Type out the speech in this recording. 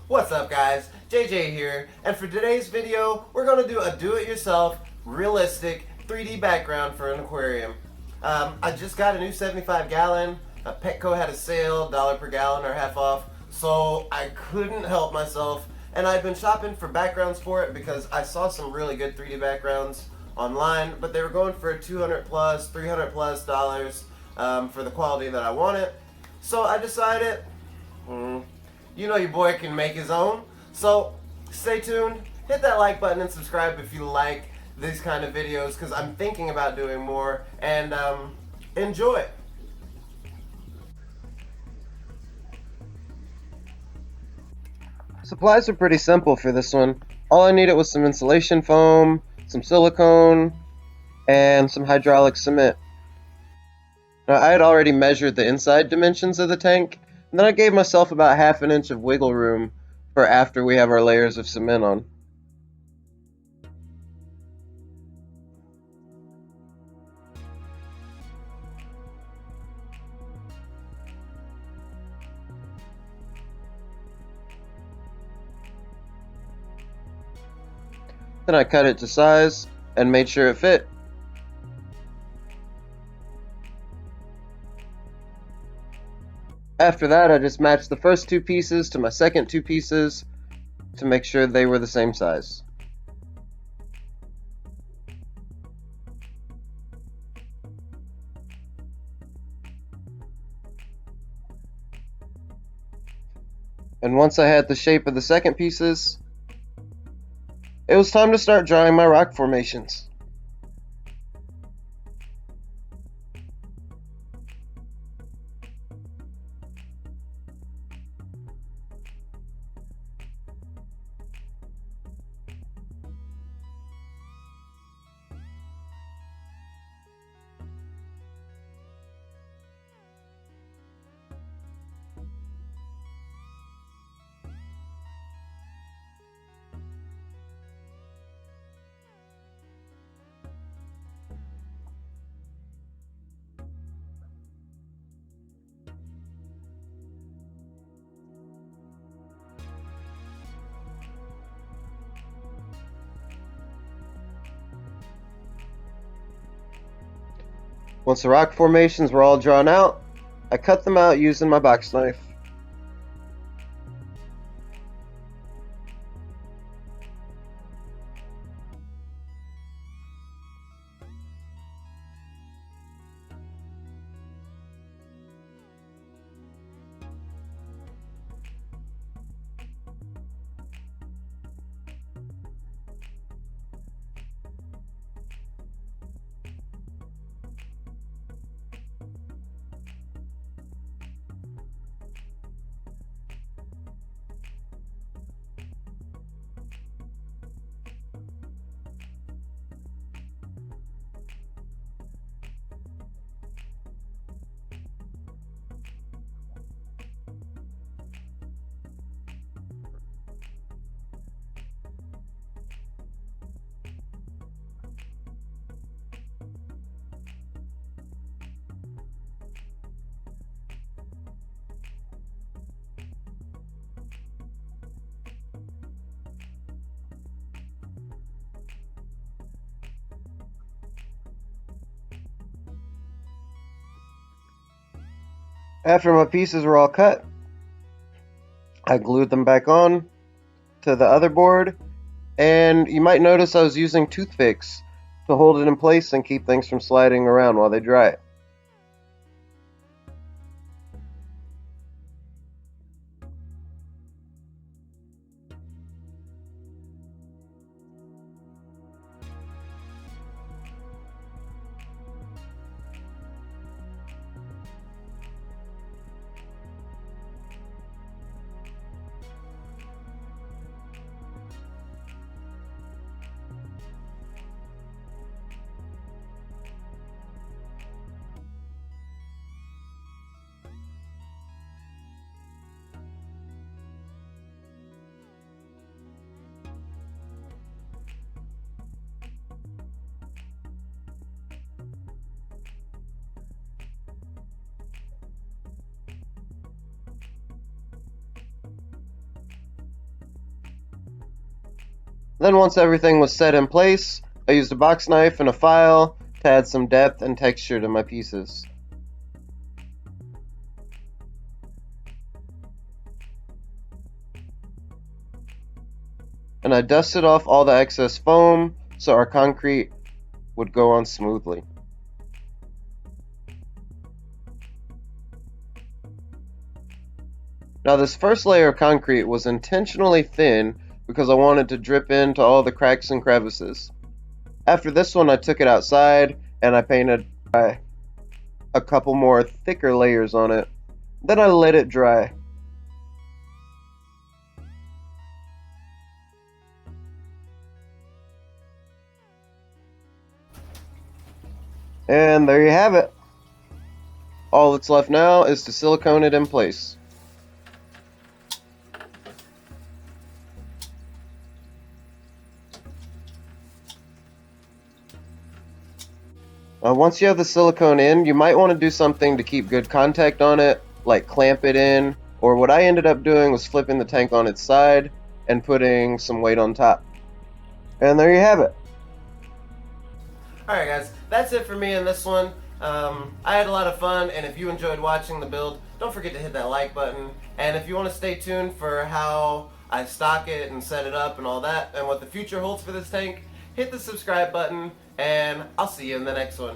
What's up guys, JJ here, and for today's video, we're going to do a do-it-yourself, realistic 3D background for an aquarium. I just got a new 75 gallon, Petco had a sale, $1 per gallon or half off, so I couldn't help myself, and I've been shopping for backgrounds for it because I saw some really good 3D backgrounds online, but they were going for $200 plus, $300 plus dollars for the quality that I wanted. So I decided, you know your boy can make his own. So stay tuned, hit that like button and subscribe if you like these kind of videos because I'm thinking about doing more, and enjoy. Supplies are pretty simple for this one. All I needed was some insulation foam, some silicone, and some hydraulic cement. Now, I had already measured the inside dimensions of the tank, and then I gave myself about half an inch of wiggle room for after we have our layers of cement on. Then I cut it to size and made sure it fit. After that, I just matched the first two pieces to my second two pieces to make sure they were the same size. And once I had the shape of the second pieces, it was time to start drawing my rock formations. Once the rock formations were all drawn out, I cut them out using my box knife. After my pieces were all cut, I glued them back on to the other board, and you might notice I was using toothpicks to hold it in place and keep things from sliding around while they dry. Then once everything was set in place, I used a box knife and a file to add some depth and texture to my pieces. And I dusted off all the excess foam so our concrete would go on smoothly. Now this first layer of concrete was intentionally thin because I wanted to drip into all the cracks and crevices. After this one, I took it outside and I painted a couple more thicker layers on it. Then I let it dry. And there you have it. All that's left now is to silicone it in place. Once you have the silicone in, you might want to do something to keep good contact on it, like clamp it in, or what I ended up doing was flipping the tank on its side and putting some weight on top. And there you have it. Alright guys, that's it for me in this one. I had a lot of fun, and if you enjoyed watching the build, don't forget to hit that like button. And if you want to stay tuned for how I stock it and set it up and all that, and what the future holds for this tank, hit the subscribe button, and I'll see you in the next one.